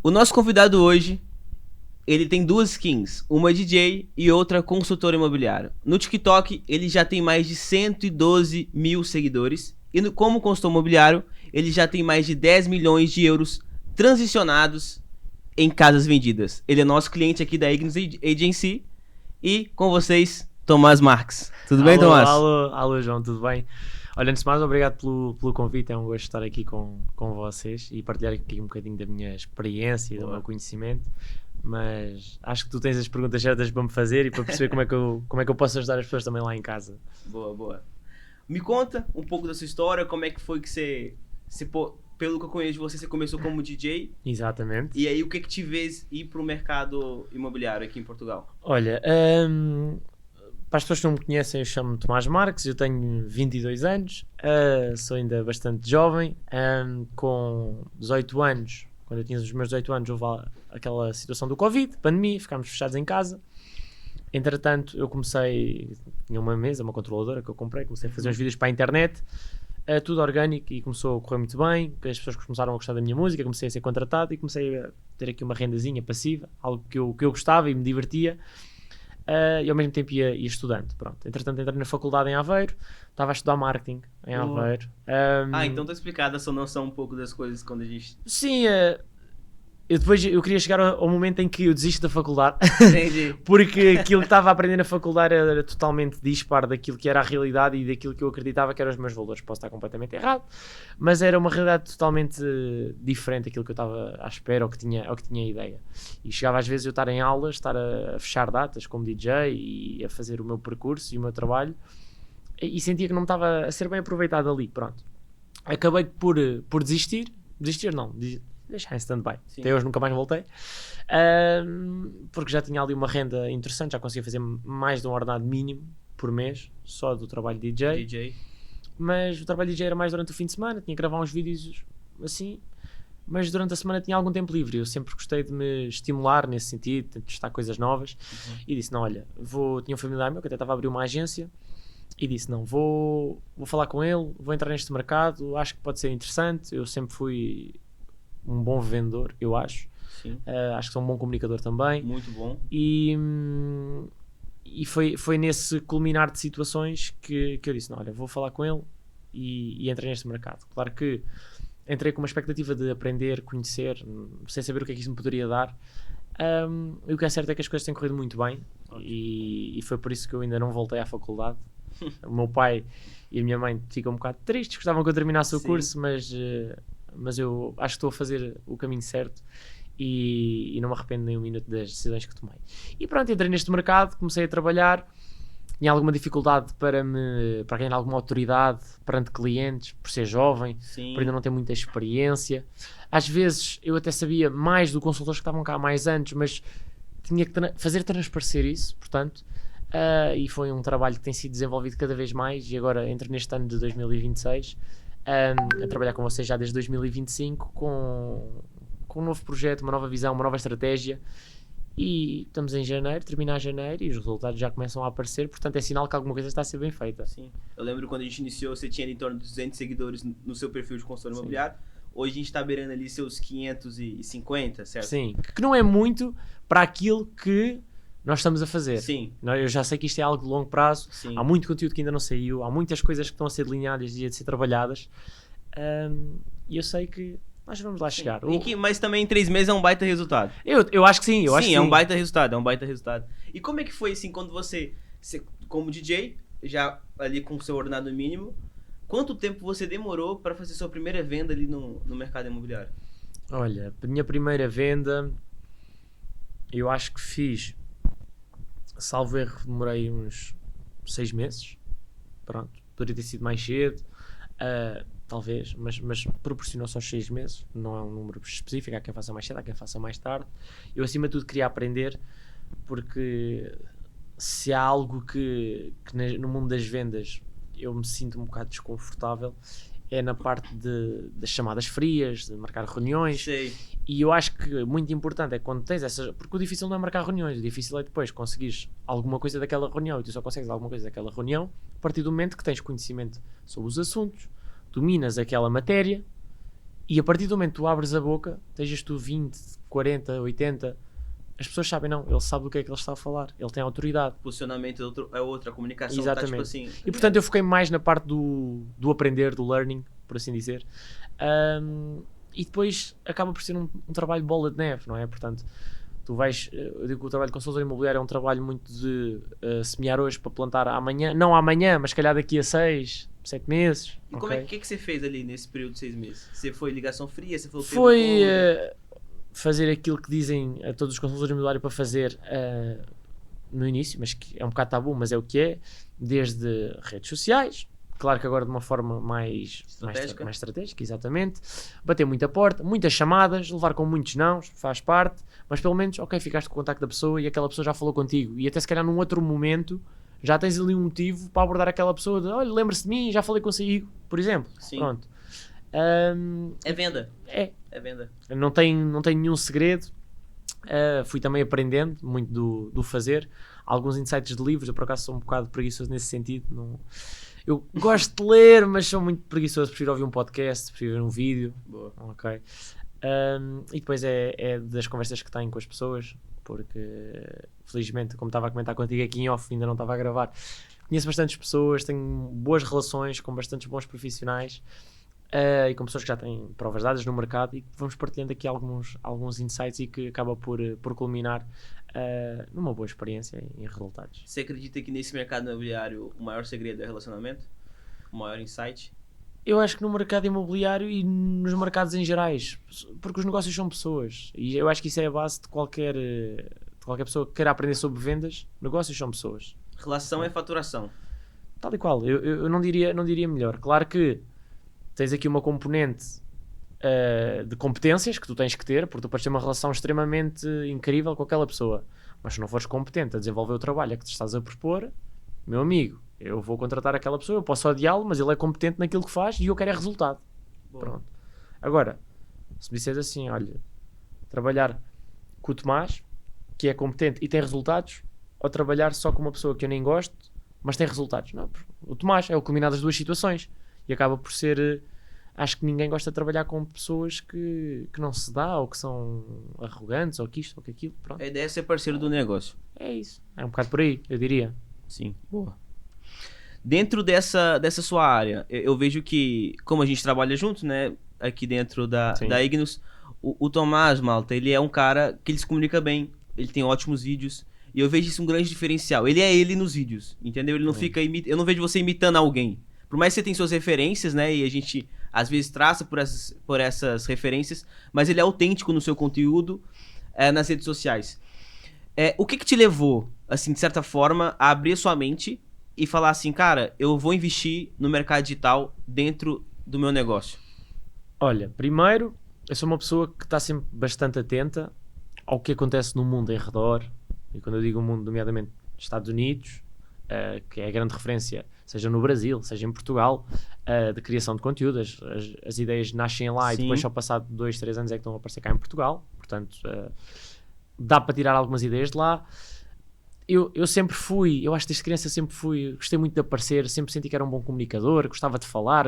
O nosso convidado hoje, ele tem duas skins, uma DJ e outra consultor imobiliário. No TikTok, ele já tem mais de 112 mil seguidores. E como consultor imobiliário, ele já tem mais de 10 milhões de euros transicionados em casas vendidas. Ele é nosso cliente aqui da Ignis Agency. E com vocês, Tomás Marques. Tudo bem, Tomás? Alô, João, tudo bem? Olha, antes de mais, obrigado pelo convite. É um gosto estar aqui com vocês e partilhar aqui um bocadinho da minha experiência e do meu conhecimento. Mas acho que tu tens as perguntas certas para me fazer e para perceber como é que eu posso ajudar as pessoas também lá em casa. Boa. Me conta um pouco da sua história, como é que foi que você pelo que eu conheço de você começou como DJ. Exatamente. E aí, o que te fez ir para o mercado imobiliário aqui em Portugal? Olha, para as pessoas que não me conhecem, eu chamo-me Tomás Marques, eu tenho 22 anos, sou ainda bastante jovem, com 18 anos, quando eu tinha os meus 18 anos, houve aquela situação do Covid, pandemia, ficámos fechados em casa. Entretanto, eu tinha uma mesa, uma controladora que eu comprei, comecei a fazer uns vídeos para a internet, tudo orgânico, e começou a correr muito bem, as pessoas começaram a gostar da minha música, comecei a ser contratado e comecei a ter aqui uma rendazinha passiva, algo que eu gostava e me divertia, e ao mesmo tempo ia estudando. Pronto. Entretanto, entrei na faculdade em Aveiro, estava a estudar marketing em Aveiro. Então está explicada a sua noção um pouco das coisas quando a gente... Sim, eu queria chegar ao momento em que eu desisto da faculdade. Entendi. Porque aquilo que estava a aprender na faculdade era totalmente dispar daquilo que era a realidade e daquilo que eu acreditava que eram os meus valores. Posso estar completamente errado, mas era uma realidade totalmente diferente daquilo que eu estava à espera ou que tinha ideia. E chegava às vezes eu estar em aulas, estar a fechar datas como DJ e a fazer o meu percurso e o meu trabalho, e sentia que não me estava a ser bem aproveitado ali. Pronto. Acabei por desistir, deixar em stand-by. Até hoje nunca mais voltei, porque já tinha ali uma renda interessante, já conseguia fazer mais de um ordenado mínimo por mês, só do trabalho de DJ. Mas o trabalho de DJ era mais durante o fim de semana, tinha que gravar uns vídeos assim, mas durante a semana tinha algum tempo livre. Eu sempre gostei de me estimular nesse sentido, de testar coisas novas, e disse, não, olha, tinha um familiar meu que até estava a abrir uma agência, e disse, não, vou falar com ele, vou entrar neste mercado, acho que pode ser interessante. Eu sempre fui um bom vendedor, eu acho. Sim. Acho que sou um bom comunicador também. Muito bom. E foi nesse culminar de situações que eu disse, não, olha, vou falar com ele e entrei neste mercado. Claro que entrei com uma expectativa de aprender, conhecer, sem saber o que é que isso me poderia dar. E o que é certo é que as coisas têm corrido muito bem, e foi por isso que eu ainda não voltei à faculdade. O meu pai e a minha mãe ficam um bocado tristes, gostavam que eu terminasse o curso, mas eu acho que estou a fazer o caminho certo e não me arrependo nem um minuto das decisões que tomei. E pronto, entrei neste mercado, comecei a trabalhar, tinha alguma dificuldade para ganhar alguma autoridade perante clientes, por ser jovem, por ainda não ter muita experiência. Às vezes eu até sabia mais do consultores que estavam cá há mais anos, mas tinha que fazer transparecer isso, portanto, e foi um trabalho que tem sido desenvolvido cada vez mais, e agora entro neste ano de 2026 a trabalhar com vocês já desde 2025 com um novo projeto, uma nova visão, uma nova estratégia, e estamos em janeiro, terminar janeiro, e os resultados já começam a aparecer, portanto é sinal que alguma coisa está a ser bem feita. Sim. Eu lembro quando a gente iniciou, você tinha em torno de 200 seguidores no seu perfil de consultor imobiliário. Hoje a gente está beirando ali seus 550, certo? Sim, que não é muito para aquilo que nós estamos a fazer. Sim. Eu já sei que isto é algo de longo prazo. Sim. Há muito conteúdo que ainda não saiu, há muitas coisas que estão a ser delineadas e a ser trabalhadas, e eu sei que nós vamos lá chegar. Mas também em 3 meses é um baita resultado. Eu acho que sim. É um baita resultado, E como é que foi assim, quando você como DJ, já ali com o seu ordenado mínimo, quanto tempo você demorou para fazer sua primeira venda ali no mercado imobiliário? Olha, a minha primeira venda, eu acho que fiz, salvo erro, demorei uns 6 meses. Pronto, poderia ter sido mais cedo, talvez, mas proporcionou-se aos 6 meses. Não é um número específico, há quem faça mais cedo, há quem faça mais tarde. Eu, acima de tudo, queria aprender, porque se há algo que no mundo das vendas eu me sinto um bocado desconfortável, é na parte das chamadas frias, de marcar reuniões. Sei. E eu acho que muito importante é quando tens essas, porque o difícil não é marcar reuniões, o difícil é depois conseguires alguma coisa daquela reunião, e tu só consegues alguma coisa daquela reunião a partir do momento que tens conhecimento sobre os assuntos, dominas aquela matéria E a partir do momento que tu abres a boca, estejas tu 20, 40, 80, as pessoas sabem, não, ele sabe do que é que ele está a falar, ele tem autoridade. O posicionamento é outra, a comunicação Exatamente. tá tipo assim... E portanto eu foquei mais na parte do aprender, do learning, por assim dizer. E depois acaba por ser um trabalho bola de neve, não é? Portanto, tu vais, eu digo que o trabalho de consultor imobiliário é um trabalho muito de semear hoje para plantar amanhã, não amanhã, mas se calhar daqui a 6, 7 meses. E como é que você fez ali nesse período de 6 meses? Você foi ligação fria? Você foi fazer aquilo que dizem a todos os consultores imobiliários para fazer no início, mas que é um bocado tabu, mas é o que é, desde redes sociais, claro que agora de uma forma mais estratégica, exatamente, bater muita porta, muitas chamadas, levar com muitos nãos, faz parte, mas pelo menos, ok, ficaste com o contacto da pessoa e aquela pessoa já falou contigo, e até se calhar num outro momento já tens ali um motivo para abordar aquela pessoa de, olha, lembra-se de mim, já falei consigo, por exemplo. Sim. Pronto. É venda. É venda. Não tem nenhum segredo. Fui também aprendendo muito do fazer. Alguns insights de livros, eu por acaso sou um bocado preguiçoso nesse sentido. Eu gosto de ler, mas sou muito preguiçoso. Prefiro ouvir um podcast, prefiro ver um vídeo. Boa. Ok. E depois é das conversas que tenho com as pessoas, porque felizmente, como estava a comentar contigo aqui em off, ainda não estava a gravar, conheço bastantes pessoas, tenho boas relações com bastantes bons profissionais. E com pessoas que já têm provas dadas no mercado, e vamos partilhando aqui alguns insights e que acaba por culminar numa boa experiência e em resultados. Você acredita que nesse mercado imobiliário o maior segredo é relacionamento? O maior insight? Eu acho que no mercado imobiliário e nos mercados em gerais, porque os negócios são pessoas, e eu acho que isso é a base de qualquer pessoa que queira aprender sobre vendas. Negócios são pessoas. Relação é faturação. Tal e qual, eu não diria melhor. Claro que tens aqui uma componente de competências que tu tens que ter, porque tu podes ter uma relação extremamente incrível com aquela pessoa, mas se não fores competente a desenvolver o trabalho a que te estás a propor, meu amigo, eu vou contratar aquela pessoa, eu posso odiá-lo, mas ele é competente naquilo que faz e eu quero é resultado. Boa. Pronto. Agora, se me disseres assim, olha, trabalhar com o Tomás, que é competente e tem resultados, ou trabalhar só com uma pessoa que eu nem gosto, mas tem resultados. Não, o Tomás é o culminado das duas situações. E acaba por ser... Acho que ninguém gosta de trabalhar com pessoas que não se dá, ou que são arrogantes, ou que isto, ou que aquilo. Pronto. A ideia é ser parceiro do negócio. É isso. É um bocado por aí, eu diria. Sim. Boa. Dentro dessa sua área, eu vejo que, como a gente trabalha junto, né? Aqui dentro da Ignis, o Tomás, malta, ele é um cara que ele se comunica bem, ele tem ótimos vídeos, e eu vejo isso um grande diferencial. Ele é ele nos vídeos, entendeu? Ele não fica eu não vejo você imitando alguém. Por mais que você tenha suas referências, né, e a gente às vezes traça por essas referências, mas ele é autêntico no seu conteúdo nas redes sociais. O que te levou, assim, de certa forma, a abrir sua mente e falar assim, cara, eu vou investir no mercado digital dentro do meu negócio? Olha, primeiro, eu sou uma pessoa que está sempre bastante atenta ao que acontece no mundo em redor, e quando eu digo o mundo, nomeadamente Estados Unidos, que é a grande referência, seja no Brasil, seja em Portugal, de criação de conteúdo. As ideias nascem lá. Sim. E depois só passado 2, 3 anos é que estão a aparecer cá em Portugal. Portanto, dá para tirar algumas ideias de lá. Eu sempre fui, eu acho que desde criança sempre fui, gostei muito de aparecer, sempre senti que era um bom comunicador, gostava de falar,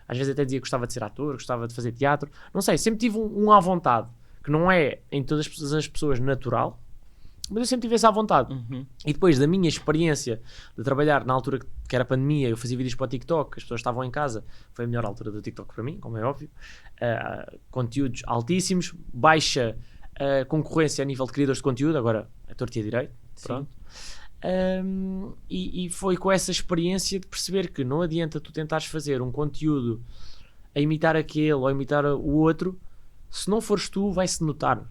às vezes até dizia que gostava de ser ator, gostava de fazer teatro, não sei, sempre tive um à vontade, que não é em todas as pessoas natural, mas eu sempre tive essa à vontade. E depois da minha experiência de trabalhar na altura que era pandemia, eu fazia vídeos para o TikTok, as pessoas estavam em casa, foi a melhor altura do TikTok para mim, como é óbvio, conteúdos altíssimos, baixa concorrência a nível de criadores de conteúdo, agora a torta e a direito. Pronto. E foi com essa experiência de perceber que não adianta tu tentares fazer um conteúdo a imitar aquele ou a imitar o outro, se não fores tu, vai-se notar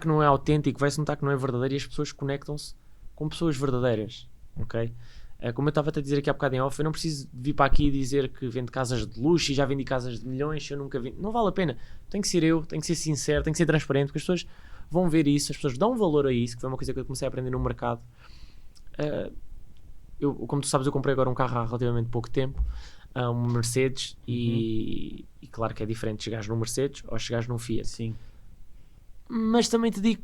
que não é autêntico, vai-se notar que não é verdadeiro, e as pessoas conectam-se com pessoas verdadeiras, ok? Como eu estava a dizer aqui há bocado em off, eu não preciso vir para aqui e dizer que vendo casas de luxo e já vendi casas de milhões, eu nunca vi, não vale a pena. Tem que ser eu, tem que ser sincero, tem que ser transparente, porque as pessoas vão ver isso, as pessoas dão valor a isso, que foi uma coisa que eu comecei a aprender no mercado. Como tu sabes, eu comprei agora um carro há relativamente pouco tempo, um Mercedes, e claro que é diferente chegares num Mercedes ou chegares num Fiat. Sim. Mas também te digo,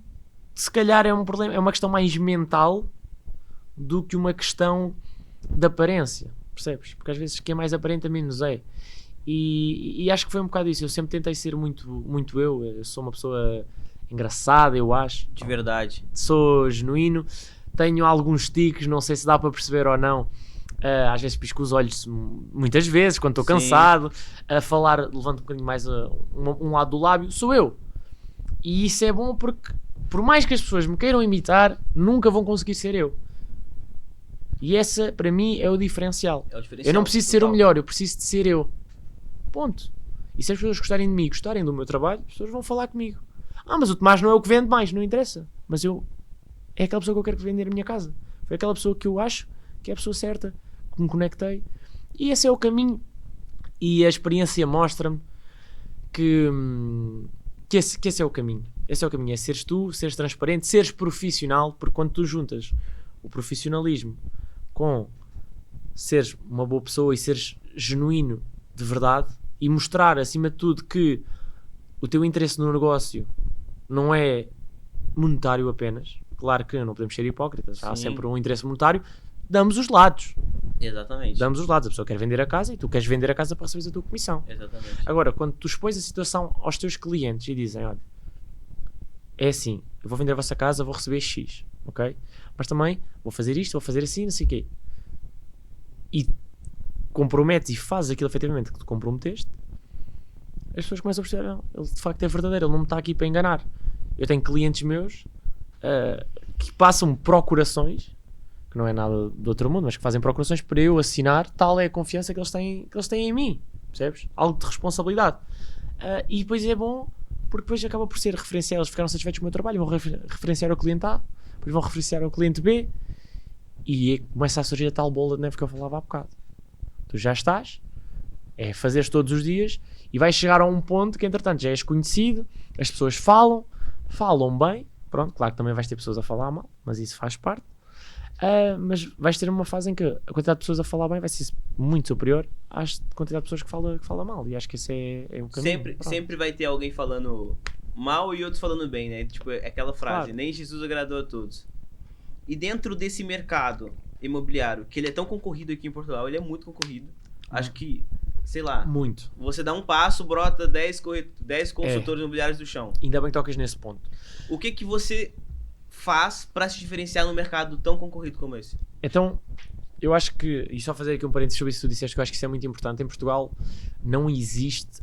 se calhar é um problema, é uma questão mais mental do que uma questão de aparência, percebes? Porque às vezes quem é mais aparenta menos é. E acho que foi um bocado isso. Eu sempre tentei ser muito eu sou uma pessoa engraçada, eu acho. De verdade. Sou genuíno. Tenho alguns tiques, não sei se dá para perceber ou não. Às vezes pisco os olhos, muitas vezes, quando estou cansado. A falar, levanto um bocadinho mais um lado do lábio. Sou eu. E isso é bom porque, por mais que as pessoas me queiram imitar, nunca vão conseguir ser eu. E essa, para mim, é o diferencial. Eu não preciso ser o melhor, eu preciso de ser eu. Ponto. E se as pessoas gostarem de mim, gostarem do meu trabalho, as pessoas vão falar comigo. Mas o Tomás não é o que vende mais, não interessa. Mas é aquela pessoa que eu quero vender a minha casa. Foi aquela pessoa que eu acho que é a pessoa certa, que me conectei. E esse é o caminho. E a experiência mostra-me que esse é o caminho. Esse é o caminho, é seres tu, seres transparente, seres profissional, porque quando tu juntas o profissionalismo com seres uma boa pessoa e seres genuíno de verdade e mostrar acima de tudo que o teu interesse no negócio não é monetário apenas, claro que não podemos ser hipócritas, há sempre um interesse monetário, damos os lados. Exatamente. Damos os lados, a pessoa quer vender a casa e tu queres vender a casa para receber a tua comissão. Exatamente. Agora, quando tu expões a situação aos teus clientes e dizem, olha, é assim, eu vou vender a vossa casa, vou receber X, ok? Mas também vou fazer isto, vou fazer assim, não sei o quê. E comprometes e fazes aquilo efetivamente que tu comprometeste, as pessoas começam a perceber, não, ele de facto é verdadeiro, ele não me está aqui para enganar. Eu tenho clientes meus que passam procurações, que não é nada do outro mundo, mas que fazem procurações para eu assinar, tal é a confiança que eles têm em mim, percebes? Algo de responsabilidade. E depois é bom, porque depois acaba por ser referencial, eles ficaram satisfeitos com o meu trabalho, vão referenciar ao cliente A, depois vão referenciar ao cliente B, e começa a surgir a tal bola de neve que eu falava há bocado. Tu já estás, é fazeres todos os dias, e vais chegar a um ponto que entretanto já és conhecido, as pessoas falam bem, pronto, claro que também vais ter pessoas a falar mal, mas isso faz parte. Mas vais ter uma fase em que a quantidade de pessoas a falar bem vai ser muito superior à quantidade de pessoas que fala mal, e acho que esse é o caminho. Sempre vai ter alguém falando mal e outros falando bem, né? Tipo, é aquela frase, Claro. Nem Jesus agradou a todos. E dentro desse mercado imobiliário, que ele é tão concorrido aqui em Portugal, ele é muito concorrido. Acho que, sei lá, Muito. você dá um passo, brota 10 consultores imobiliários do chão. Ainda bem que tocas nesse ponto. O que você faz para se diferenciar num mercado tão concorrido como esse? Então, eu acho que, e só fazer aqui um parênteses sobre isso que tu disseste, que eu acho que isso é muito importante. Em Portugal não existe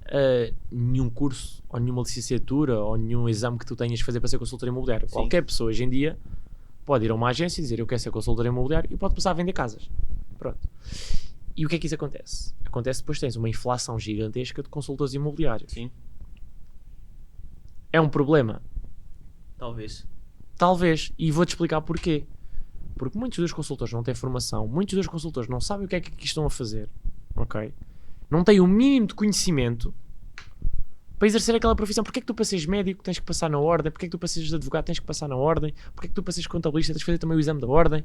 nenhum curso, ou nenhuma licenciatura, ou nenhum exame que tu tenhas que fazer para ser consultor imobiliário. Sim. Qualquer pessoa hoje em dia pode ir a uma agência e dizer eu quero ser consultor imobiliário e pode passar a vender casas. Pronto. E o que é que isso acontece? Acontece depois tens uma inflação gigantesca de consultores imobiliários. Sim. É um problema? Talvez. E vou-te explicar porquê. Porque muitos dos consultores não têm formação, muitos dos consultores não sabem o que é que aqui estão a fazer, ok? Não têm o mínimo de conhecimento para exercer aquela profissão. Porque é que tu para seres médico tens que passar na ordem? Porque é que tu para seres advogado tens que passar na ordem? Porque é que tu para seres contabilista tens que fazer também o exame da ordem?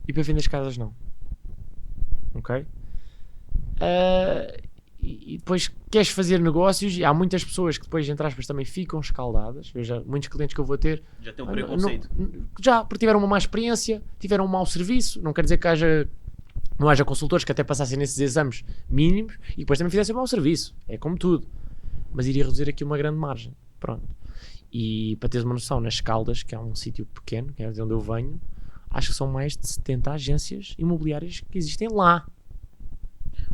E para vender as casas não. Ok? E depois queres fazer negócios e há muitas pessoas que depois, entre aspas, também ficam escaldadas. Veja, muitos clientes que eu vou ter Já tem um preconceito. já porque tiveram uma má experiência, tiveram um mau serviço. Não quer dizer que não haja consultores que até passassem nesses exames mínimos e depois também fizessem um mau serviço. É como tudo, mas iria reduzir aqui uma grande margem. Pronto. E para teres uma noção, nas Caldas, que é um sítio pequeno, que é de onde eu venho, acho que são mais de 70 agências imobiliárias que existem lá.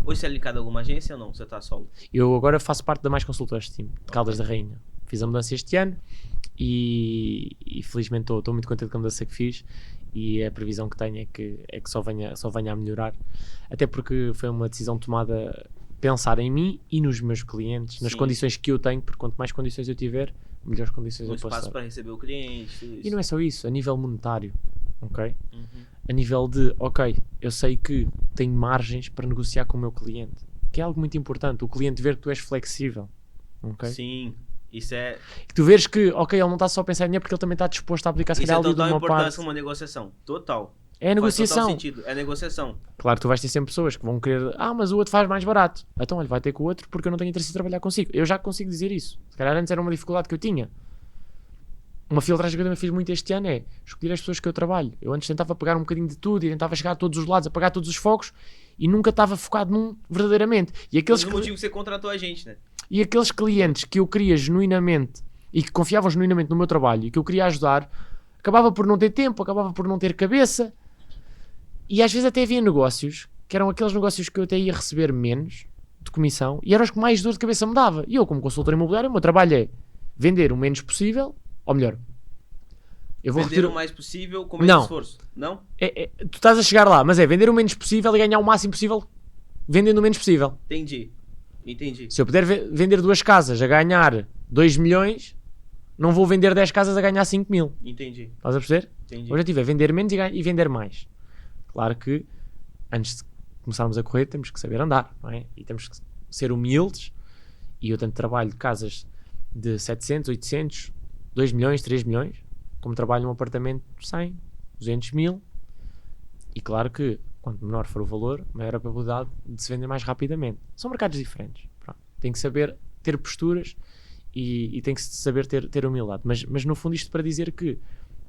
Hoje você é ligado a alguma agência ou não? Você tá solo? Eu agora faço parte da Mais Consultores Team, de Caldas da Rainha. Fiz a mudança este ano e felizmente estou muito contente com a mudança que fiz, e a previsão que tenho é que só venha a melhorar, até porque foi uma decisão tomada pensar em mim e nos meus clientes, nas Sim. condições que eu tenho, porque quanto mais condições eu tiver, melhores condições Um eu posso espaço dar. para receber o cliente, tudo isso. E não é só isso, a nível monetário, ok? Uhum. A nível de, ok, eu sei que tenho margens para negociar com o meu cliente, que é algo muito importante, o cliente ver que tu és flexível, ok? Sim, isso é... Que tu veres que, ok, ele não está só a pensar em dinheiro porque ele também está disposto a aplicar se Isso calhar é ali de total uma importância parte. como uma negociação. Total. É a Faz total negociação. sentido. É negociação. Claro que tu vais ter sempre pessoas que vão querer, mas o outro faz mais barato. Então, olha, vai ter com o outro porque eu não tenho interesse em trabalhar consigo. Eu já consigo dizer isso. Se calhar antes era uma dificuldade que eu tinha. uma filtragem que eu também fiz muito este ano é escolher as pessoas que eu trabalho. Eu antes tentava pegar um bocadinho de tudo e tentava chegar a todos os lados, apagar todos os focos e nunca estava focado num verdadeiramente. E aqueles, Mas o motivo que você contratou a gente, né? e aqueles clientes que eu queria genuinamente e que confiavam genuinamente no meu trabalho e que eu queria ajudar, acabava por não ter tempo, acabava por não ter cabeça. E às vezes até havia negócios que eram aqueles negócios que eu até ia receber menos de comissão e eram os que mais dor de cabeça me dava. E eu, como consultor imobiliário, o meu trabalho é vender o menos possível, ou melhor, eu vou Vender retirar o mais possível com menos esforço. Não? tu estás a chegar lá, mas é vender o menos possível e ganhar o máximo possível vendendo o menos possível. Entendi. Se eu puder vender 2 casas a ganhar 2 milhões, não vou vender 10 casas a ganhar 5 mil. Entendi. Estás a perceber? Entendi. O objetivo é vender menos e vender mais. Claro que antes de começarmos a correr temos que saber andar, não é? E temos que ser humildes. E eu tanto trabalho de casas de 700, 800, 2 milhões, 3 milhões, como trabalho num apartamento de 100, 200 mil. E claro que quanto menor for o valor, maior a probabilidade de se vender mais rapidamente. São mercados diferentes. Pronto. Tem que saber ter posturas e tem que saber ter humildade. Mas no fundo isto para dizer que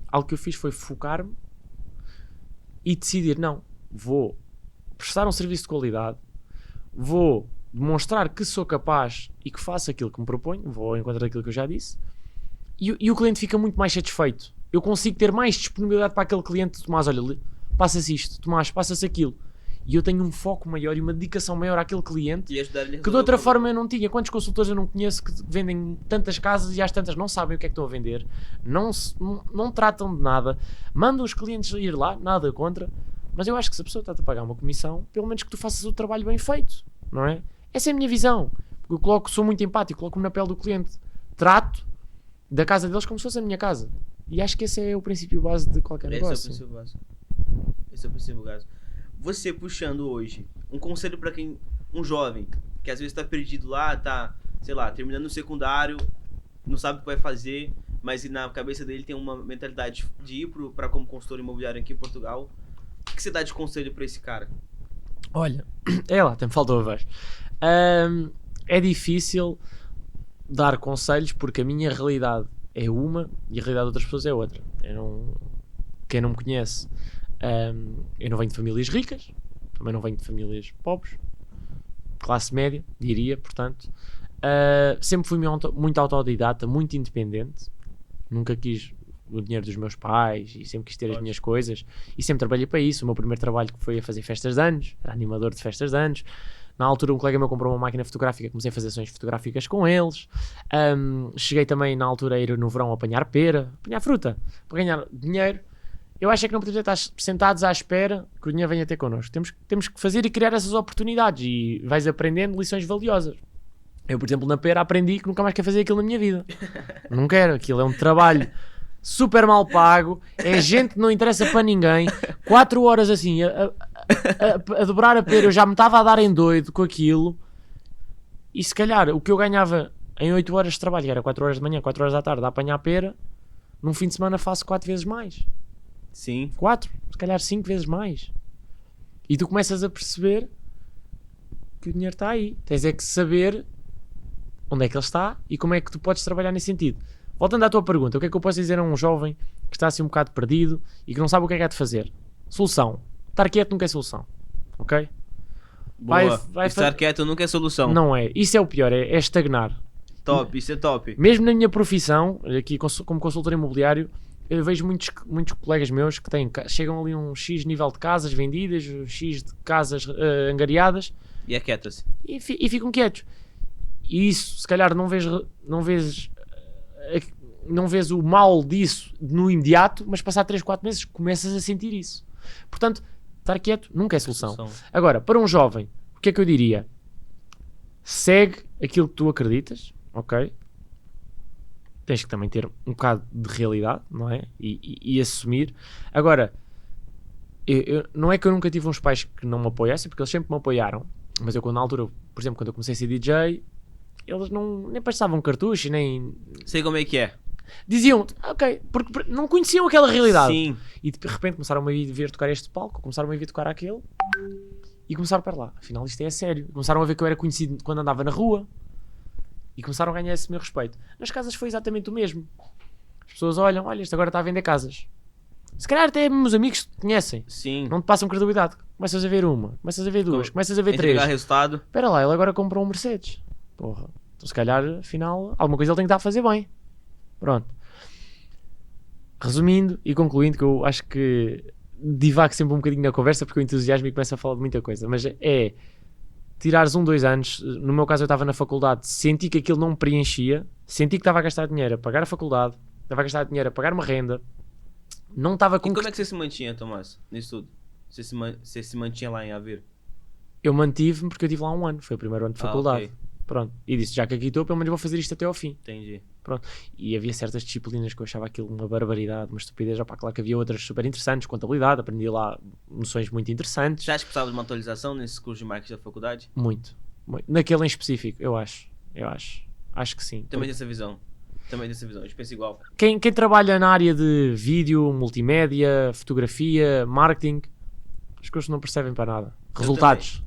algo que eu fiz foi focar-me e decidir, não, vou prestar um serviço de qualidade, vou demonstrar que sou capaz e que faço aquilo que me proponho, vou ao encontro daquilo que eu já disse, e o cliente fica muito mais satisfeito. Eu consigo ter mais disponibilidade para aquele cliente. Tomás, olha, passa-se isto, Tomás, passa-se aquilo. E eu tenho um foco maior e uma dedicação maior àquele cliente E ajudar-lhe a que de outra forma eu não tinha. Quantos consultores eu não conheço que vendem tantas casas e às tantas não sabem o que é que estão a vender, não tratam de nada, mandam os clientes ir lá, nada contra, mas eu acho que se a pessoa está-te a pagar uma comissão, pelo menos que tu faças o trabalho bem feito, não é? Essa é a minha visão. Eu sou muito empático, coloco-me na pele do cliente, trato da casa deles como se fosse a minha casa. E acho que esse é o princípio base de qualquer negócio. Esse é o princípio base. Você puxando hoje um conselho para quem, um jovem que às vezes está perdido lá, tá, sei lá, terminando o secundário, não sabe o que vai fazer, mas na cabeça dele tem uma mentalidade de ir para como consultor imobiliário aqui em Portugal. O que você dá de conselho para esse cara? Olha, lá, até me faltou a voz. É difícil dar conselhos porque a minha realidade é uma e a realidade de outras pessoas é outra. Quem não me conhece, eu não venho de famílias ricas, também não venho de famílias pobres, classe média, diria, portanto. Sempre fui muito autodidata, muito independente, nunca quis o dinheiro dos meus pais e sempre quis ter as minhas coisas e sempre trabalhei para isso. O meu primeiro trabalho foi a fazer festas de anos, era animador de festas de anos. Na altura um colega meu comprou uma máquina fotográfica, comecei a fazer sessões fotográficas com eles. Cheguei também na altura a ir no verão a apanhar pera, apanhar fruta, para ganhar dinheiro. Eu acho que não podemos estar sentados à espera que o dinheiro venha ter connosco. Temos que fazer e criar essas oportunidades e vais aprendendo lições valiosas. Eu, por exemplo, na pera aprendi que nunca mais quero fazer aquilo na minha vida. Não quero, aquilo é um trabalho super mal pago, é gente que não interessa para ninguém, 4 horas assim a dobrar a pera, eu já me estava a dar em doido com aquilo, e se calhar o que eu ganhava em 8 horas de trabalho, que era 4 horas de manhã, 4 horas da tarde a apanhar a pera, num fim de semana faço 4 vezes mais. Sim. 4, se calhar 5 vezes mais. E tu começas a perceber que o dinheiro está aí, tens é que saber onde é que ele está e como é que tu podes trabalhar nesse sentido. Voltando à tua pergunta, o que é que eu posso dizer a um jovem que está assim um bocado perdido e que não sabe o que é de fazer? Solução. Estar quieto nunca é solução. Ok? Boa. Estar quieto nunca é solução. Não é. Isso é o pior, é estagnar. Top, isso é top. Mesmo na minha profissão, aqui como consultor imobiliário, eu vejo muitos colegas meus que chegam ali um X nível de casas vendidas, um X de casas angariadas. E é quieto-se. E ficam quietos. E isso, se calhar, não vês o mal disso no imediato, mas passar 3, 4 meses começas a sentir isso. Portanto, estar quieto nunca é solução. Agora, para um jovem, o que é que eu diria? Segue aquilo que tu acreditas, ok? Tens que também ter um bocado de realidade, não é? E assumir. Agora, não é que eu nunca tive uns pais que não me apoiassem, porque eles sempre me apoiaram, mas eu na altura, por exemplo, quando eu comecei a ser DJ, eles nem passavam cartucho, nem... Sei como é que é. Diziam, ok, porque não conheciam aquela realidade. Sim. E de repente começaram a ver tocar este palco, começaram a ver tocar aquele, e começaram para lá. Afinal isto é a sério. Começaram a ver que eu era conhecido quando andava na rua, e começaram a ganhar esse meu respeito. Nas casas foi exatamente o mesmo. As pessoas olham, olha, este agora está a vender casas. Se calhar até meus amigos que te conhecem. Sim. Não te passam credibilidade. Começas a ver uma, começas a ver duas, começas a ver três. Entregar resultado. Espera lá, ele agora comprou um Mercedes. Porra. Então se calhar, afinal, alguma coisa ele tem que estar a fazer bem. Pronto. Resumindo e concluindo, que eu acho que divago sempre um bocadinho na conversa porque o entusiasmo começa a falar de muita coisa. Mas é tirares 2 anos. No meu caso eu estava na faculdade, senti que aquilo não me preenchia. Senti que estava a gastar dinheiro a pagar a faculdade. Estava a gastar dinheiro a pagar uma renda. Não estava com... E como é que você se mantinha, Tomás, nisso tudo? Você se mantinha lá em Aveiro? Eu mantive-me porque eu estive lá 1 ano. Foi o primeiro ano de faculdade. Ok. Pronto. E disse, já que aqui estou, pelo menos vou fazer isto até ao fim. Entendi. Pronto. E havia certas disciplinas que eu achava aquilo uma barbaridade, uma estupidez. Opa, claro que havia outras super interessantes, contabilidade, aprendi lá noções muito interessantes. Você acha que precisava de uma atualização nesse curso de marketing da faculdade? Muito. Naquele em específico, eu acho. Acho que sim. Também dessa visão. A gente pensa igual. Quem trabalha na área de vídeo, multimédia, fotografia, marketing, as coisas não percebem para nada. Resultados.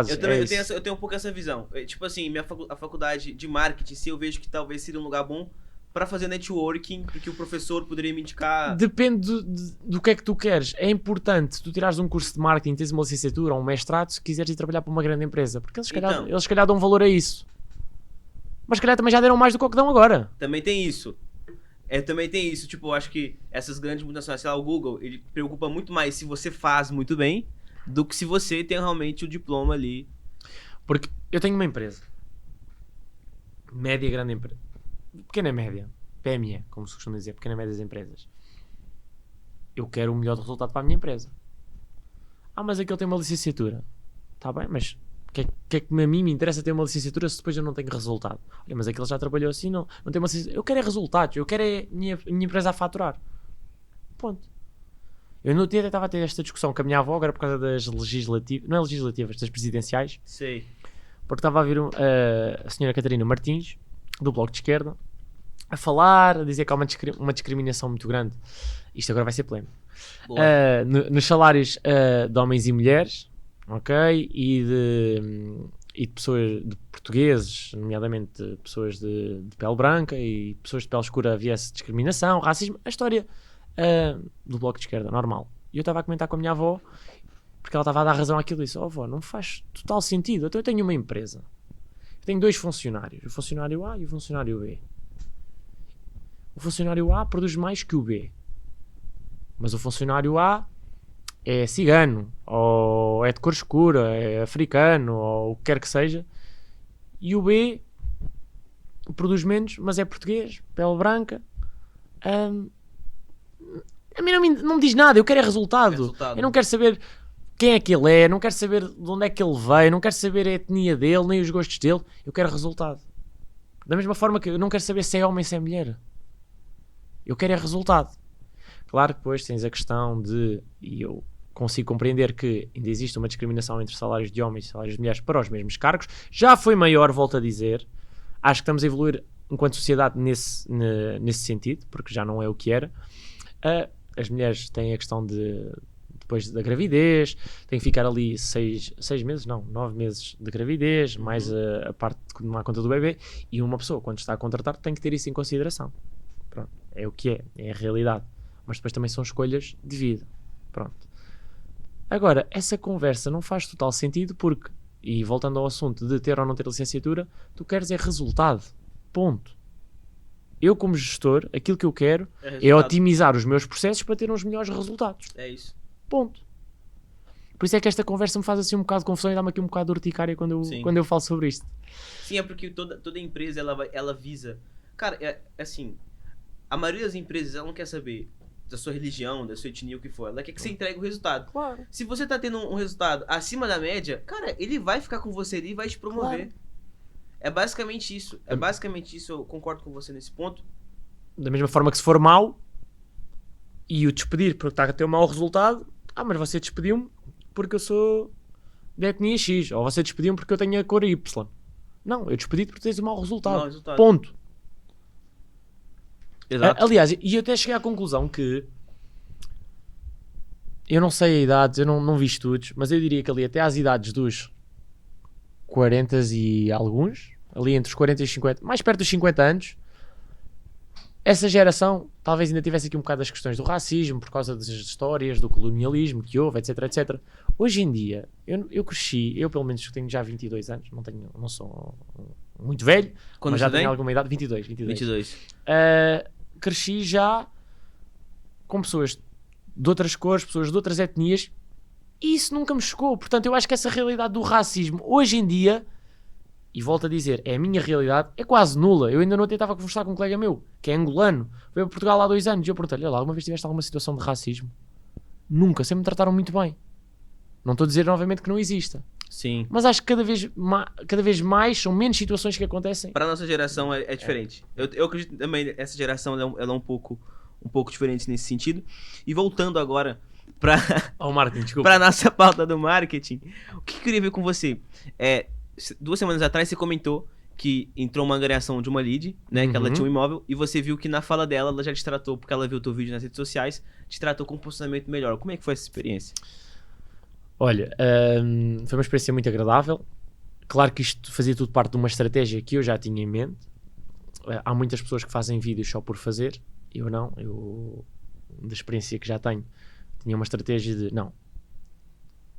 Eu também eu tenho um pouco essa visão. Tipo assim, a faculdade de marketing, se eu vejo que talvez seria um lugar bom para fazer networking, porque o professor poderia me indicar... Depende do que é que tu queres. É importante tu tirares um curso de marketing, tens uma licenciatura ou um mestrado, se quiseres ir trabalhar para uma grande empresa, porque eles se calhar dão valor a isso. Mas se calhar também já deram mais do que o que dão agora. Também tem isso. Também tem isso. Tipo, eu acho que essas grandes multinacionais, sei lá, o Google, ele preocupa muito mais se você faz muito bem do que se você tem realmente o diploma ali. Porque eu tenho uma empresa. Média, grande empresa. Pequena média. PME, como se costuma dizer. Pequena médias empresas. Eu quero o melhor resultado para a minha empresa. Mas aquele tem uma licenciatura. Está bem, mas o que é que a mim me interessa ter uma licenciatura se depois eu não tenho resultado? Olha, mas aquele já trabalhou assim, não tem uma licenciatura. Eu quero é resultados. Eu quero é a minha empresa a faturar. Ponto. Eu no dia estava a ter esta discussão com a minha avó agora por causa das legislativas, não é legislativas, das presidenciais. Sei. Porque estava a vir a senhora Catarina Martins, do Bloco de Esquerda, a falar, a dizer que há uma discriminação muito grande. Isto agora vai ser pleno. Nos salários de homens e mulheres, ok? E de pessoas, de portugueses, nomeadamente de pessoas de pele branca e pessoas de pele escura, havia essa discriminação, racismo, a história do Bloco de Esquerda, normal. E eu estava a comentar com a minha avó, porque ela estava a dar razão àquilo e disse, avó, não faz total sentido. Então eu tenho uma empresa, eu tenho 2 funcionários, o funcionário A e o funcionário B. O funcionário A produz mais que o B, mas o funcionário A é cigano, ou é de cor escura, é africano, ou o que quer que seja, e o B produz menos, mas é português, pele branca. A mim não me diz nada, eu quero é resultado. Eu não quero saber quem é que ele é, não quero saber de onde é que ele veio, não quero saber a etnia dele, nem os gostos dele, eu quero resultado. Da mesma forma que eu não quero saber se é homem ou se é mulher. Eu quero é resultado. Claro que depois tens a questão de, e eu consigo compreender que ainda existe uma discriminação entre salários de homens e salários de mulheres para os mesmos cargos. Já foi maior, volto a dizer. Acho que estamos a evoluir enquanto sociedade nesse sentido, porque já não é o que era. As mulheres têm a questão de, depois da gravidez, têm que ficar ali 9 meses de gravidez, mais a parte de tomar conta do bebê, e uma pessoa, quando está a contratar, tem que ter isso em consideração. Pronto, é o que é a realidade. Mas depois também são escolhas de vida. Pronto. Agora, essa conversa não faz total sentido porque, e voltando ao assunto de ter ou não ter licenciatura, tu queres é resultado. Ponto. Eu, como gestor, aquilo que eu quero é otimizar os meus processos para ter uns melhores resultados. É isso. Ponto. Por isso é que esta conversa me faz assim um bocado de confusão e dá-me aqui um bocado de urticária quando eu falo sobre isto. Sim, é porque toda empresa ela visa... Cara, é assim, a maioria das empresas ela não quer saber da sua religião, da sua etnia, o que for. Ela quer que você entregue o resultado. Claro. Se você tá tendo um resultado acima da média, cara, ele vai ficar com você ali e vai te promover. Claro. É basicamente isso. Eu concordo com você nesse ponto. Da mesma forma que se for mau e o despedir porque está a ter um mau resultado, mas você despediu-me porque eu sou de etnia X, ou você despediu-me porque eu tenho a cor Y. Não, eu despedi-te porque tens um mau resultado. Ponto. Exato. Aliás, e eu até cheguei à conclusão que eu não sei a idades, eu não vi estudos, mas eu diria que ali até às idades dos 40 e alguns, ali entre os 40 e os 50, mais perto dos 50 anos, essa geração talvez ainda tivesse aqui um bocado das questões do racismo, por causa das histórias, do colonialismo que houve, etc, etc. Hoje em dia, eu cresci, eu pelo menos tenho já 22 anos, não sou muito velho, Quando mas já você tem? tenho alguma idade, 22. 22. Cresci já com pessoas de outras cores, pessoas de outras etnias, e isso nunca me chocou. Portanto, eu acho que essa realidade do racismo, hoje em dia, e volto a dizer, é a minha realidade, é quase nula. Eu ainda não tentava conversar com um colega meu, que é angolano, veio a Portugal há 2 anos, e eu perguntei-lhe, olha, alguma vez tiveste alguma situação de racismo? Nunca, sempre me trataram muito bem. Não estou a dizer novamente que não exista, Sim. mas acho que cada vez mais são menos situações que acontecem. Para a nossa geração é diferente. Eu acredito também que essa geração ela é um pouco diferente nesse sentido. E voltando agora para Oh, Martin, desculpa. para nossa pauta do marketing, o que eu queria ver com você? 2 semanas atrás você comentou que entrou uma angariação de uma lead, né? Que ela tinha um imóvel, e você viu que na fala dela, ela já te tratou, porque ela viu o teu vídeo nas redes sociais, te tratou com um posicionamento melhor. Como é que foi essa experiência? Olha, foi uma experiência muito agradável. Claro que isto fazia tudo parte de uma estratégia que eu já tinha em mente. Há muitas pessoas que fazem vídeos só por fazer. Eu não. Eu, da experiência que já tenho, tinha uma estratégia de não.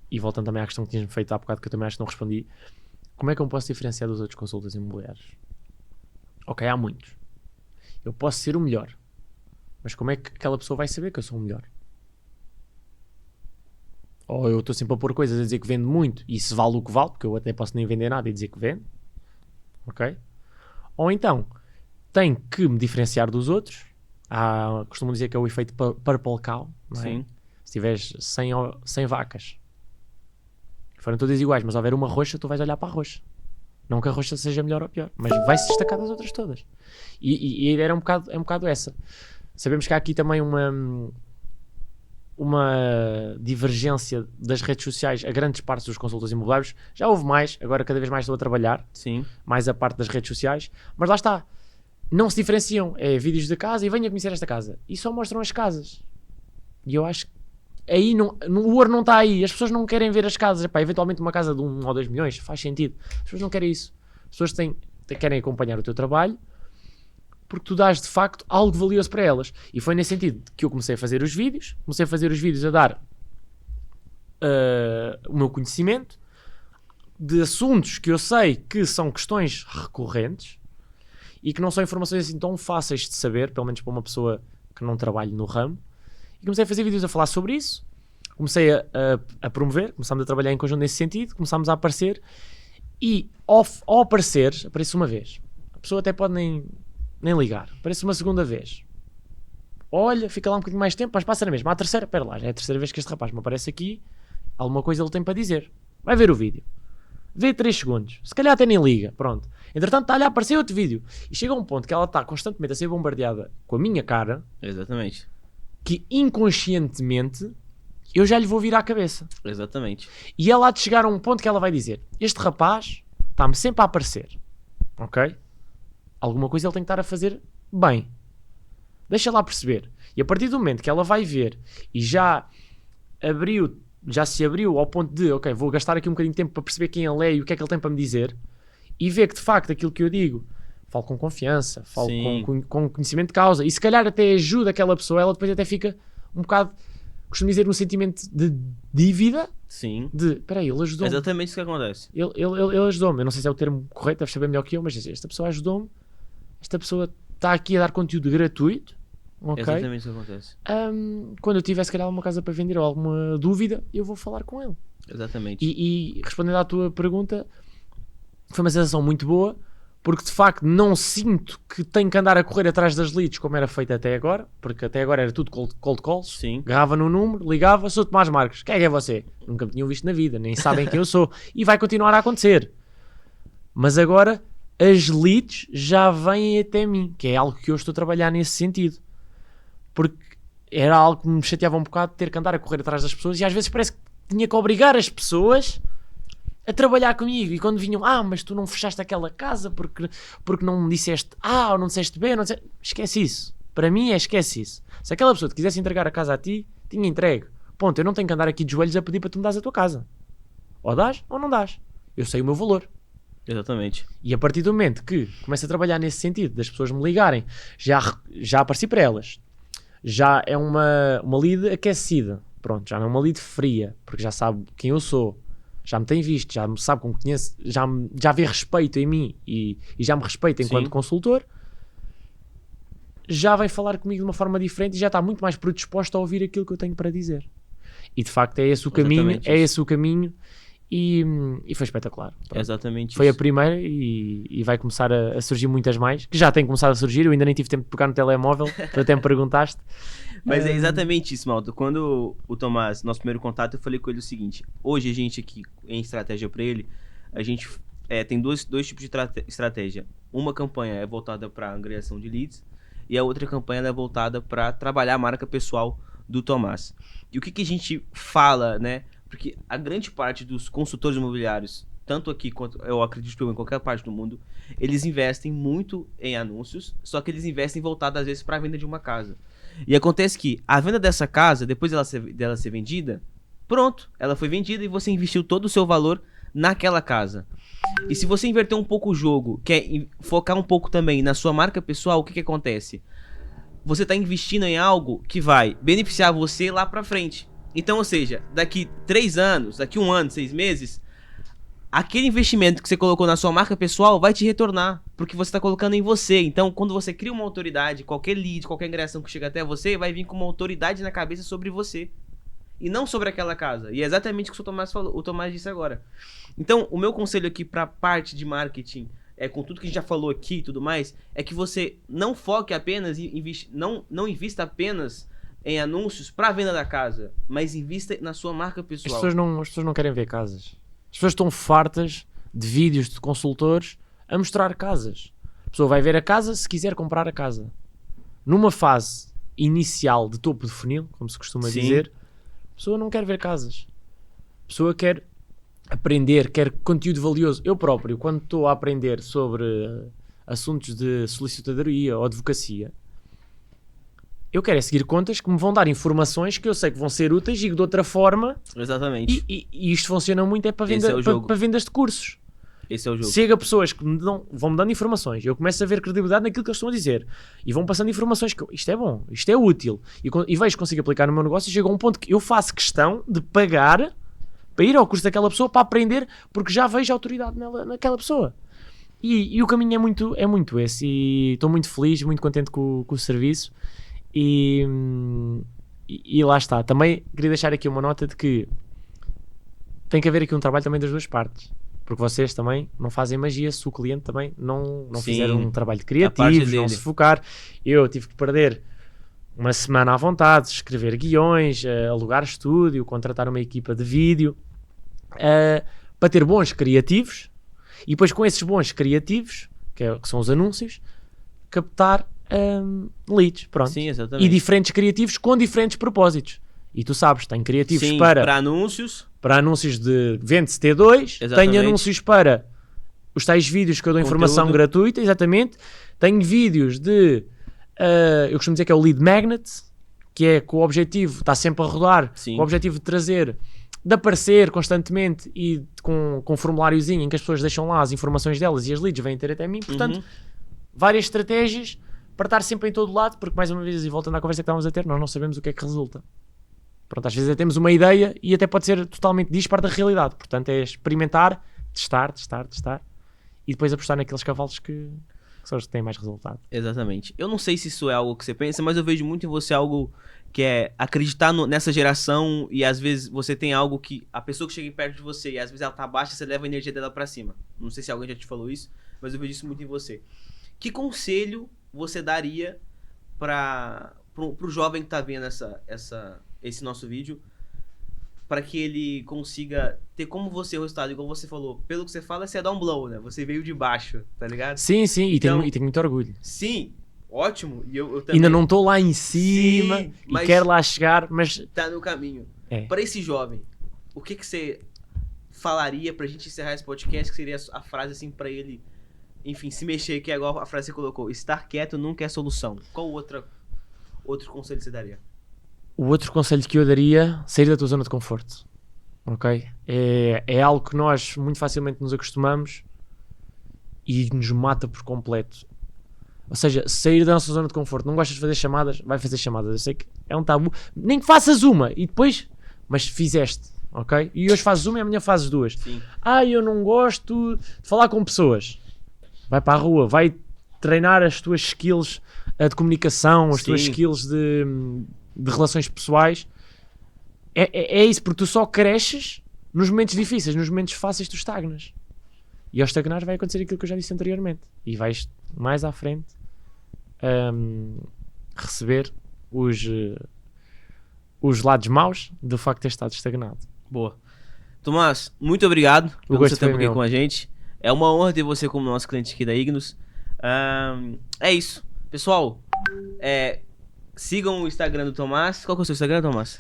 E voltando também à questão que tinhas-me feito há bocado, que eu também acho que não respondi. Como é que eu me posso diferenciar dos outros consultores imobiliários? Ok, há muitos. Eu posso ser o melhor. Mas como é que aquela pessoa vai saber que eu sou o melhor? Ou eu estou sempre a pôr coisas a dizer que vendo muito e isso vale o que vale, porque eu até posso nem vender nada e dizer que vendo. Ok? Ou então, tenho que me diferenciar dos outros. Costumo dizer que é o efeito Purple Cow. Não é? Sim. Se tiveres 100 vacas, forem todas iguais, mas houver uma roxa, tu vais olhar para a roxa. Não que a roxa seja melhor ou pior, mas vai-se destacar das outras todas. E a ideia é um bocado essa. Sabemos que há aqui também uma divergência das redes sociais a grandes partes dos consultores imobiliários. Já houve mais, agora cada vez mais estou a trabalhar. Sim. Mais a parte das redes sociais. Mas lá está. Não se diferenciam. É vídeos da casa e venha conhecer esta casa. E só mostram as casas. E eu acho que aí o ouro não está aí. As pessoas não querem ver as casas. Epá, eventualmente uma casa de 1 ou 2 milhões faz sentido. As pessoas não querem isso. As pessoas querem acompanhar o teu trabalho porque tu dás de facto algo valioso para elas. E foi nesse sentido que eu comecei a fazer os vídeos. Comecei a fazer os vídeos a dar o meu conhecimento de assuntos que eu sei que são questões recorrentes e que não são informações assim tão fáceis de saber, pelo menos para uma pessoa que não trabalha no ramo. E comecei a fazer vídeos a falar sobre isso. Comecei a promover, começámos a trabalhar em conjunto nesse sentido, começámos a aparecer e ao aparecer, aparece uma vez. A pessoa até pode nem ligar. Aparece uma segunda vez. Olha, fica lá um bocadinho mais tempo, mas passa na mesma. À terceira, espera lá, já é a terceira vez que este rapaz me aparece aqui, alguma coisa ele tem para dizer. Vai ver o vídeo. Vê 3 segundos. Se calhar até nem liga. Pronto. Entretanto, está-lhe a aparecer outro vídeo. E chega a um ponto que ela está constantemente a ser bombardeada com a minha cara, Exatamente. que inconscientemente eu já lhe vou virar a cabeça. Exatamente. E ela há de chegar a um ponto que ela vai dizer: este rapaz está-me sempre a aparecer. Ok? Alguma coisa ele tem que estar a fazer bem. Deixa lá perceber. E a partir do momento que ela vai ver e já se abriu ao ponto de, ok, vou gastar aqui um bocadinho de tempo para perceber quem ele é e o que é que ele tem para me dizer, e ver que de facto aquilo que eu digo, falo com confiança, falo com conhecimento de causa, e se calhar até ajuda aquela pessoa, ela depois até fica um bocado, costumo dizer, um sentimento de dívida. Sim. Espera aí, ele ajudou-me. Exatamente isso que acontece. Ele ajudou-me. Eu não sei se é o termo correto, deve saber melhor que eu, mas esta pessoa ajudou-me. Esta pessoa está aqui a dar conteúdo gratuito. Okay? Exatamente isso que acontece. Quando eu tiver, se calhar, alguma casa para vender ou alguma dúvida, eu vou falar com ele. Exatamente. E respondendo à tua pergunta, foi uma sensação muito boa, porque de facto não sinto que tenho que andar a correr atrás das leads como era feito até agora, porque até agora era tudo cold calls. Sim. Agarrava no número, ligava: sou Tomás Marques, quem é você? Nunca me tinham visto na vida, nem sabem quem eu sou, e vai continuar a acontecer. Mas agora as leads já vêm até mim, que é algo que eu estou a trabalhar nesse sentido, porque era algo que me chateava um bocado, ter que andar a correr atrás das pessoas, e às vezes parece que tinha que obrigar as pessoas a trabalhar comigo. E quando vinham: mas tu não fechaste aquela casa porque não me disseste A ou não disseste B, esquece isso. Para mim esquece isso. Se aquela pessoa te quisesse entregar a casa a ti, tinha entregue. Ponto. Eu não tenho que andar aqui de joelhos a pedir para tu me dares a tua casa. Ou dás ou não dás. Eu sei o meu valor. Exatamente. E a partir do momento que começo a trabalhar nesse sentido, das pessoas me ligarem, já apareci para elas, já é uma lead aquecida, pronto, já não é uma lead fria, porque já sabe quem eu sou, já me tem visto, já me sabe como conhece, já vê respeito em mim e já me respeita enquanto Sim. consultor, já vem falar comigo de uma forma diferente e já está muito mais predisposto a ouvir aquilo que eu tenho para dizer. E de facto é esse o caminho, Exatamente isso. E foi espetacular. Pronto. Exatamente Foi a isso. primeira e vai começar a surgir muitas mais, que já têm começado a surgir, eu ainda nem tive tempo de pegar no telemóvel, tu até me perguntaste. Mas é exatamente isso, Malta. Quando o Tomás, nosso primeiro contato, eu falei com ele o seguinte: hoje a gente aqui, em estratégia para ele, a gente tem dois tipos de estratégia. Uma campanha é voltada para angariação de leads e a outra campanha é voltada para trabalhar a marca pessoal do Tomás. E o que a gente fala, né? Porque a grande parte dos consultores imobiliários, tanto aqui quanto eu acredito em qualquer parte do mundo, eles investem muito em anúncios, só que eles investem voltado às vezes para a venda de uma casa. E acontece que a venda dessa casa, depois dela ser vendida, pronto, ela foi vendida e você investiu todo o seu valor naquela casa. E se você inverter um pouco o jogo, quer focar um pouco também na sua marca pessoal, o que acontece? Você está investindo em algo que vai beneficiar você lá pra frente. Então, ou seja, daqui 3 anos, daqui 1 ano, 6 meses, aquele investimento que você colocou na sua marca pessoal vai te retornar, porque você está colocando em você. Então, quando você cria uma autoridade, qualquer lead, qualquer ingresso que chega até você, vai vir com uma autoridade na cabeça sobre você. E não sobre aquela casa. E é exatamente o que o Tomás disse agora. Então, o meu conselho aqui para a parte de marketing, com tudo que a gente já falou aqui e tudo mais, é que você não foque apenas, não invista apenas em anúncios para venda da casa, mas invista na sua marca pessoal. As pessoas não querem ver casas. As pessoas estão fartas de vídeos de consultores a mostrar casas. A pessoa vai ver a casa se quiser comprar a casa. Numa fase inicial de topo de funil, como se costuma dizer, a pessoa não quer ver casas. A pessoa quer aprender, quer conteúdo valioso. Eu próprio, quando estou a aprender sobre assuntos de solicitadoria ou advocacia, eu quero seguir contas que me vão dar informações que eu sei que vão ser úteis e de outra forma. Exatamente. E isto funciona muito para vendas de cursos. Esse é o jogo. Chega pessoas que vão me dando informações, eu começo a ver credibilidade naquilo que eles estão a dizer e vão passando informações que isto é bom, isto é útil e vejo que consigo aplicar no meu negócio e chega a um ponto que eu faço questão de pagar para ir ao curso daquela pessoa para aprender, porque já vejo a autoridade naquela pessoa. E o caminho é muito esse, e estou muito feliz, muito contente com o serviço. E lá está. Também queria deixar aqui uma nota de que tem que haver aqui um trabalho também das duas partes, porque vocês também não fazem magia se o cliente também não fizer um trabalho criativo, não se focar. Eu tive que perder uma semana à vontade, escrever guiões, alugar estúdio, contratar uma equipa de vídeo, para ter bons criativos, e depois com esses bons criativos, que são os anúncios, captar leads, pronto. Sim, exatamente. E diferentes criativos com diferentes propósitos. E tu sabes, tem criativos para anúncios de vende-se T2, exatamente. Tenho anúncios para os tais vídeos que eu dou informação gratuita, exatamente. Tenho vídeos de, eu costumo dizer que é o lead magnet, que é com o objetivo, está sempre a rodar, com o objetivo de trazer, de aparecer constantemente e com um formuláriozinho em que as pessoas deixam lá as informações delas e as leads vêm ter até mim. Portanto, várias estratégias para estar sempre em todo lado, porque mais uma vez, e voltando à conversa que estávamos a ter, nós não sabemos o que é que resulta. Pronto, às vezes temos uma ideia e até pode ser totalmente dispar da realidade. Portanto, é experimentar, testar e depois apostar naqueles cavalos que são os que têm mais resultado. Exatamente. Eu não sei se isso é algo que você pensa, mas eu vejo muito em você algo que é acreditar nessa geração, e às vezes você tem algo que a pessoa que chega perto de você e às vezes ela tá baixa, você leva a energia dela pra cima. Não sei se alguém já te falou isso, mas eu vejo isso muito em você. Que conselho você daria pro jovem que tá vendo esse nosso vídeo, para que ele consiga ter como você o resultado, igual você falou? Pelo que você fala, você é dar um blow, né? Você veio de baixo, tá ligado? Sim, então, e tenho muito orgulho. Sim, ótimo. E eu também. Ainda não estou lá em cima, sim, e quero lá chegar, mas tá no caminho. Para esse jovem, o que você falaria pra gente encerrar esse podcast, que seria a frase assim pra ele, enfim, se mexer, que é igual a frase que você colocou: estar quieto nunca é solução. Qual outro conselho você daria? O outro conselho que eu daria, sair da tua zona de conforto, ok? É algo que nós muito facilmente nos acostumamos e nos mata por completo. Ou seja, sair da nossa zona de conforto. Não gostas de fazer chamadas? Vai fazer chamadas. Eu sei que é um tabu. Nem que faças uma e depois... Mas fizeste, ok? E hoje fazes uma e amanhã fazes duas. Sim. Eu não gosto de falar com pessoas. Vai para a rua. Vai treinar as tuas skills de comunicação, as tuas Sim. skills de relações pessoais. É isso, porque tu só cresces nos momentos difíceis. Nos momentos fáceis tu estagnas. E ao estagnar vai acontecer aquilo que eu já disse anteriormente. E vais mais à frente receber os lados maus do facto de ter estado estagnado. Boa. Tomás, muito obrigado pelo gosto seu tempo foi aqui meu. com a gente. É uma honra ter você como nosso cliente aqui da Ignos. É isso. Pessoal, sigam o Instagram do Tomás. Qual que é o seu Instagram, Tomás?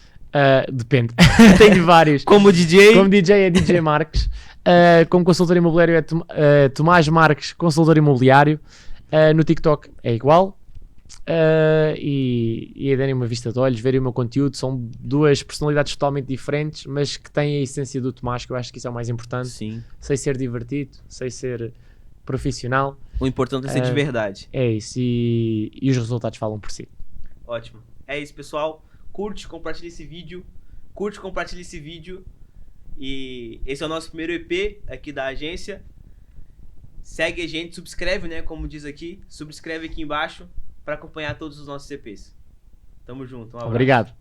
Depende. Tenho vários. Como DJ. Como DJ é DJ Marques. Como consultor imobiliário é Tomás Marques, consultor imobiliário. No TikTok é igual. E darem uma vista de olhos, verem o meu conteúdo. São duas personalidades totalmente diferentes, mas que têm a essência do Tomás, que eu acho que isso é o mais importante. Sim. Sei ser divertido, sei ser profissional. O importante é ser de verdade. É isso. E os resultados falam por si. Ótimo. É isso, pessoal. Curte, compartilha esse vídeo. E esse é o nosso primeiro EP aqui da agência. Segue a gente, subscreve, né? Como diz aqui. Subscreve aqui embaixo para acompanhar todos os nossos EPs. Tamo junto. Um abraço. Obrigado.